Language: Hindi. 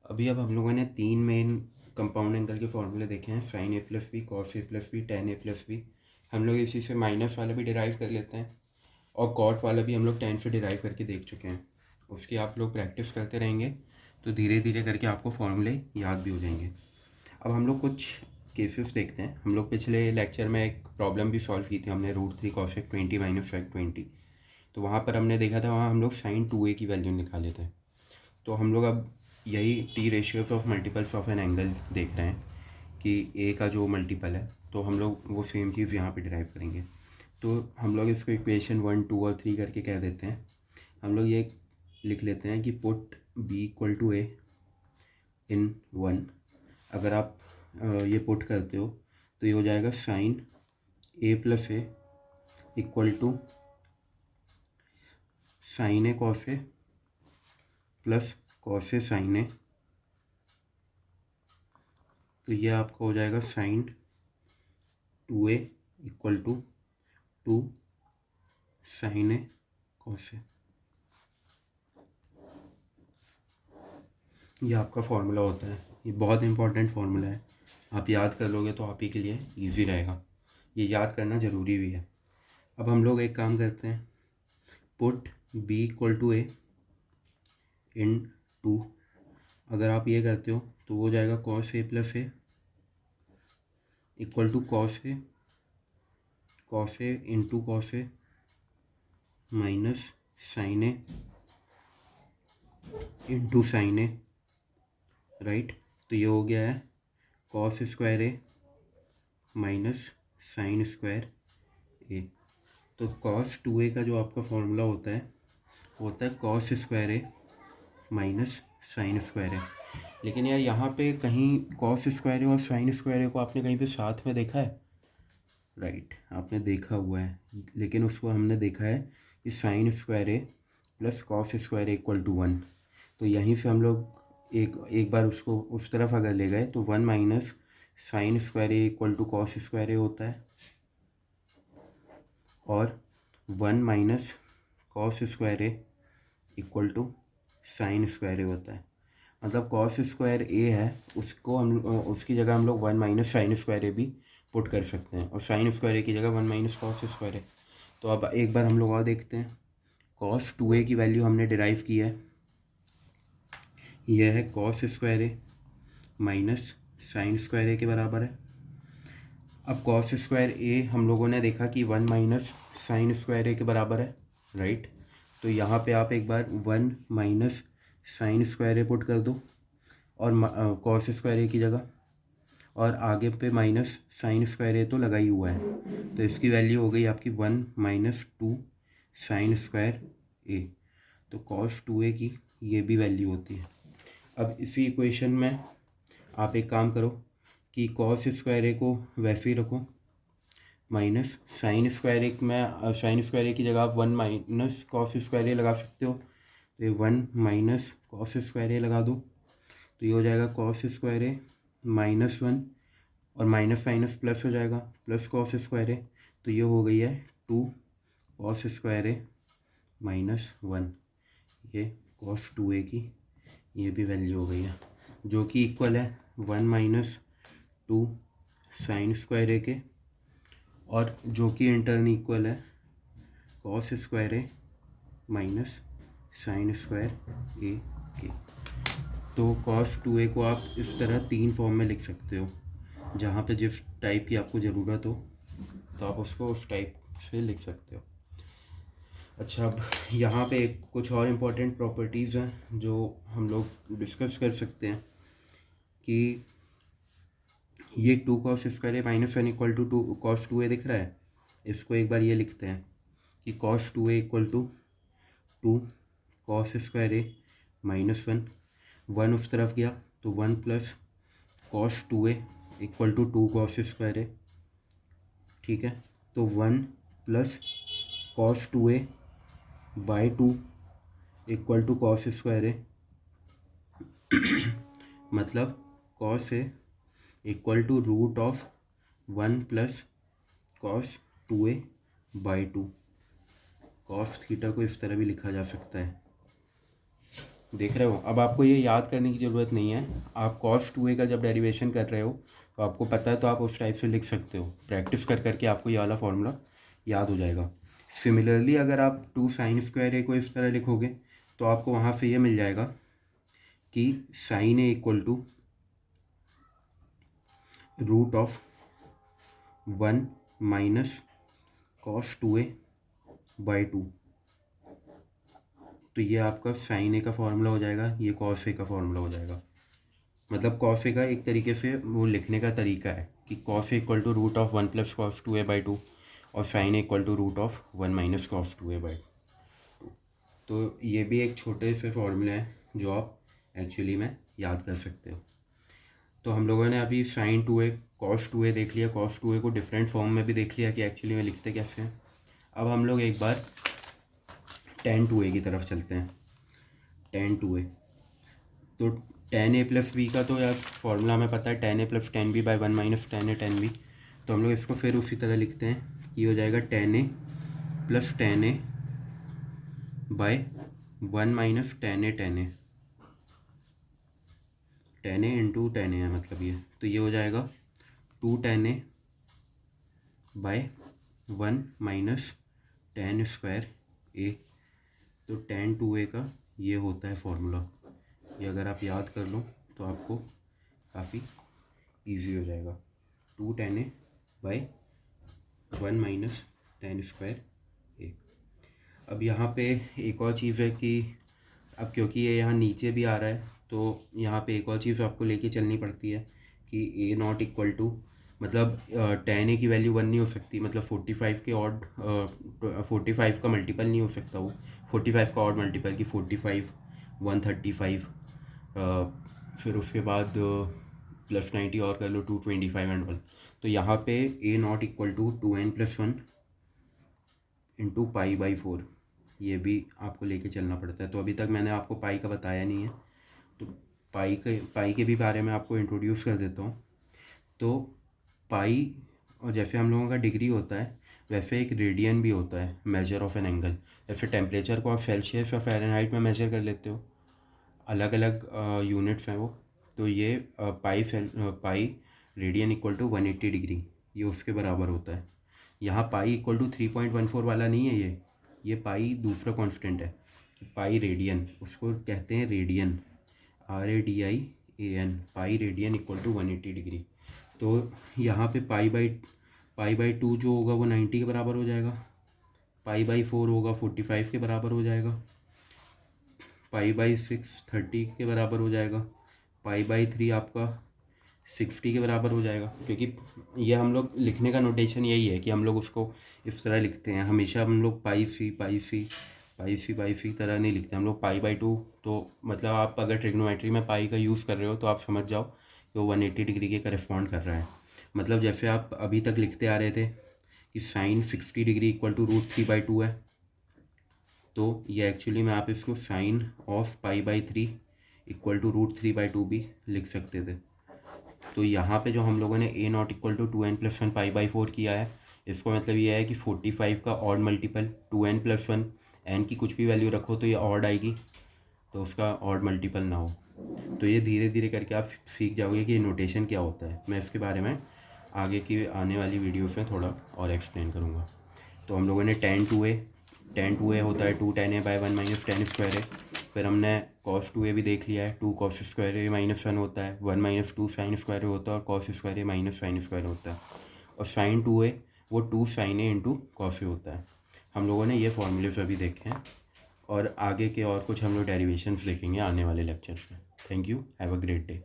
अभी अब हम लोगों ने तीन मेन कंपाउंड एंगल के फॉर्मूले देखे हैं, sign A plus B, cos A plus B, ten A plus B. हम लोग इसी से माइनस वाला भी डिराइव कर लेते हैं और कॉट वाला भी हम लोग टेन से डिराइव करके देख चुके हैं। उसकी आप लोग प्रैक्टिस करते रहेंगे तो धीरे धीरे करके आपको फॉर्मूले याद भी हो जाएंगे। अब हम लोग कुछ केसेस देखते हैं। हम लोग पिछले लेक्चर में एक प्रॉब्लम भी सॉल्व की थी हमने, √3 कॉसेक 20 माइनस सेक 20। तो वहाँ पर हमने देखा था, वहाँ हम लोग साइन 2a की वैल्यू निकाले थे। तो हम लोग अब यही T ratios of multiples of an angle देख रहे हैं कि ए का जो मल्टीपल है, तो हम लोग वो सेम चीज़ यहाँ पे डिराइव करेंगे। तो हम लोग इसको इक्वेशन 1, 2 और 3 करके कह देते हैं। हम लोग ये लिख लेते हैं कि put b equal to a इन 1। अगर आप ये पुट करते हो तो ये हो जाएगा sine A plus A equal to sine A cos A plus cos A sine A. तो ये आपका हो जाएगा sine 2a equal to 2 sine A cos A. ये आपका फार्मूला होता है। ये बहुत इंपॉर्टेंट फार्मूला है, आप याद कर लोगे तो आप ही के लिए इजी रहेगा। ये याद करना ज़रूरी भी है। अब हम लोग एक काम करते हैं, put b equal to a in 2। अगर आप ये करते हो तो वो जाएगा cos A plus A equal to cos a into cos a minus sine a into sine a, right. तो ये हो गया है cos square A minus sine square a. तो कॉस 2a का जो आपका फॉर्मूला होता है cos square A minus sine square a. लेकिन यार यहाँ पे कहीं कॉस स्क्वायर ए और साइन स्क्वायर ए को आपने कहीं पे साथ में देखा है? राइट, आपने देखा हुआ है, लेकिन उसको हमने देखा है कि sine square a plus cos square A equal to 1। तो यहीं से हम लोग एक बार उसको उस तरफ अगर ले गए तो 1 minus sine square A equal to cos square A होता है और 1 minus cos square A equal to sine square A होता है। मतलब कॉस स्क्वायर ए है, उसको हम उसकी जगह हम लोग 1 माइनस साइन स्क्वायर ए भी पुट कर सकते हैं और साइन स्क्वायर ए की जगह 1 माइनस कॉस स्क्वायर ए। तो अब एक बार हम लोग और देखते हैं। कॉस 2a की वैल्यू हमने डिराइव की है, यह है कॉस स्क्वायर ए माइनस साइन स्क्वायर ए के बराबर है। अब कॉस स्क्वायर ए हम लोगों ने देखा कि 1 माइनस साइन स्क्वायर ए के बराबर है, राइट। तो यहाँ पे आप एक बार 1 माइनस साइन स्क्वायर ए पुट कर दो और कॉस स्क्वायर ए की जगह, और आगे पे माइनस साइन स्क्वायर ए तो लगा ही हुआ है, तो इसकी वैल्यू हो गई आपकी 1 माइनस 2 साइन स्क्वायर ए। तो कॉस 2a की ये भी वैल्यू होती है। अब इसी इक्वेशन में आप एक काम करो कि कॉस स्क्वायर ए को वैसे ही रखो, माइनस साइन स्क्वायर ए में साइन स्क्वायर ए की जगह आप 1 माइनस कॉस स्क्वायर ए लगा सकते हो। तो ये 1 माइनस कॉस स्क्वायर ए लगा दो, तो ये हो जाएगा कॉस स्क्वायर ए माइनस 1 और माइनस माइनस प्लस हो जाएगा, प्लस कॉस स्क्वायर ए। तो ये हो गई है 2 कॉस स्क्वायर ए माइनस 1। ये कॉस 2a की ये भी वैल्यू हो गई है, जो कि इक्वल है 1 माइनस 2 साइन स्क्वायर ए के, और जो कि इंटर्न इक्वल है कॉस स्क्वायर ए माइनस साइन स्क्वायर ए के। तो कॉस 2a को आप इस तरह 3 फॉर्म में लिख सकते हो, जहाँ पे जिस टाइप की आपको ज़रूरत हो तो आप उसको उस टाइप से लिख सकते हो। अच्छा, अब यहाँ पे कुछ और इम्पोर्टेंट प्रॉपर्टीज़ हैं जो हम लोग डिस्कस कर सकते हैं कि ये 2 cos square A minus 1 equal to 2 cos 2a दिख रहा है। इसको एक बार ये लिखते हैं कि cos 2a equal to 2 cos square A minus 1 उस तरफ गया तो 1 plus cos 2a equal to 2 cos square A, ठीक है। तो 1 plus cos 2a by 2 equal to cos square A, मतलब cos A equal to root of 1 plus cos 2a by 2। Cos theta को इस तरह भी लिखा जा सकता है। देख रहे हो। अब आपको ये याद करने की ज़रूरत नहीं है, आप cos 2a का जब डेरिवेशन कर रहे हो तो आपको पता है, तो आप उस टाइप से लिख सकते हो। प्रैक्टिस कर करके आपको ये वाला फॉर्मूला याद हो जाएगा। सिमिलरली अगर आप 2 sin स्क्वायर ए को इस तरह लिखोगे तो आपको वहाँ से ये मिल जाएगा कि sin a equal to root of 1 minus cos 2a by 2। तो ये आपका sin a का फॉर्मूला हो जाएगा, ये cos a का फॉर्मूला हो जाएगा। मतलब cos a का एक तरीके से वो लिखने का तरीका है कि cos a equal to root of 1 plus cos 2a by 2 और sin a equal to root of 1 minus cos 2a by 2। तो ये भी एक छोटे से फॉर्मूले हैं जो आप एक्चुअली में याद कर सकते हो। तो हम लोगों ने अभी sin 2a cos 2a देख लिया, cos 2a को डिफरेंट फॉर्म में भी देख लिया कि एक्चुअली में लिखते कैसे हैं। अब हम लोग एक बार tan 2a की तरफ चलते हैं। tan 2a, तो tan a प्लस बी का तो यार फॉर्मूला हमें पता है, tan a plus tan b by 1 minus tan a tan b। तो हम लोग इसको फिर उसी तरह लिखते हैं कि हो जाएगा tan a plus tan a by 1 minus tan a tan a into tan a है मतलब ये। तो ये हो जाएगा 2 tan a by 1 minus tan square a। तो tan 2a का ये होता है फॉर्मूला। ये अगर आप याद कर लो तो आपको काफ़ी इजी हो जाएगा। 2 tan a by 1 minus tan square a। अब यहाँ पे एक और चीज़ है कि अब क्योंकि ये यहाँ नीचे भी आ रहा है तो यहाँ पे एक और चीज़ आपको लेके चलनी पड़ती है कि a नॉट इक्वल टू, मतलब tan a की वैल्यू 1 नहीं हो सकती, मतलब 45 के ऑड 45 का मल्टीपल नहीं हो सकता वो, 45 का ऑड मल्टीपल की 45 135 फिर उसके बाद प्लस 90 और कर लो 225 एंड 1। तो यहाँ पे a not equal to 2n plus 1 into pi by 4, ये भी आपको लेके चलना पड़ता है। तो अभी तक मैंने आपको पाई का बताया नहीं है, तो पाई के भी बारे में आपको इंट्रोड्यूस कर देता हूँ। तो पाई, और जैसे हम लोगों का डिग्री होता है वैसे एक रेडियन भी होता है, मेजर ऑफ एन एंगल। जैसे टेम्परेचर को आप सेल्सियस या फ़ारेनहाइट में मेजर कर लेते हो, अलग अलग यूनिट्स हैं वो। तो ये pi radian equal to 180 degree, ये उसके बराबर होता है। यहाँ पाई इक्वल टू 3.14 वाला नहीं है, ये पाई दूसरा कांस्टेंट है। पाई रेडियन, उसको कहते हैं radian, RADIAN, pi radian equal to 180 degree. तो यहाँ पे पाई बाई 2 जो होगा वो 90 के बराबर हो जाएगा, पाई बाई 4 होगा 45 के बराबर हो जाएगा, पाई बाई 6 30 के बराबर हो जाएगा, पाई बाई 3 आपका 60 के बराबर हो जाएगा। क्योंकि ये हम लोग लिखने का नोटेशन यही है कि हम लोग उसको इस तरह लिखते हैं हमेशा। हम लोग पाई सी तरह नहीं लिखते हम लोग, पाई बाई 2। तो मतलब आप अगर ट्रिग्नोमेट्री में पाई का यूज़ कर रहे हो तो आप समझ जाओ कि वो 180 डिग्री के करस्पॉन्ड कर रहा है। मतलब जैसे आप अभी तक लिखते आ रहे थे कि साइन 60 डिग्री इक्वल टू √3/2 है, तो ये एक्चुअली में आप इसको sine of pi by 3 equal to √3/2 भी लिख सकते थे। तो यहाँ पे जो हम लोगों ने a not equal to 2n plus 1 pi by 4 किया है, इसको मतलब ये है कि 45 का odd multiple 2n plus 1, n की कुछ भी वैल्यू रखो तो ये ऑड आएगी, तो उसका ऑड मल्टीपल ना हो। तो ये धीरे धीरे करके आप सीख जाओगे कि नोटेशन क्या होता है। मैं इसके बारे में आगे की आने वाली वीडियोस में थोड़ा और एक्सप्लेन करूँगा। तो हम लोगों ने tan 2a होता है 2 tan a by 1 minus tan square है। फिर हमने cos 2a भी देख लिया है, 2 cos स्क्वायर a माइनस 1 होता है, 1 माइनस 2 साइन स्क्वायर a होता है, और cos square a minus sine square होता है। और sin 2a वो 2 sin a into cos a होता है। हम लोगों ने ये फॉर्मूले अभी देखे हैं, और आगे के और कुछ हम लोग डेरिवेशंस देखेंगे आने वाले लेक्चर्स में। Thank you, have a great day.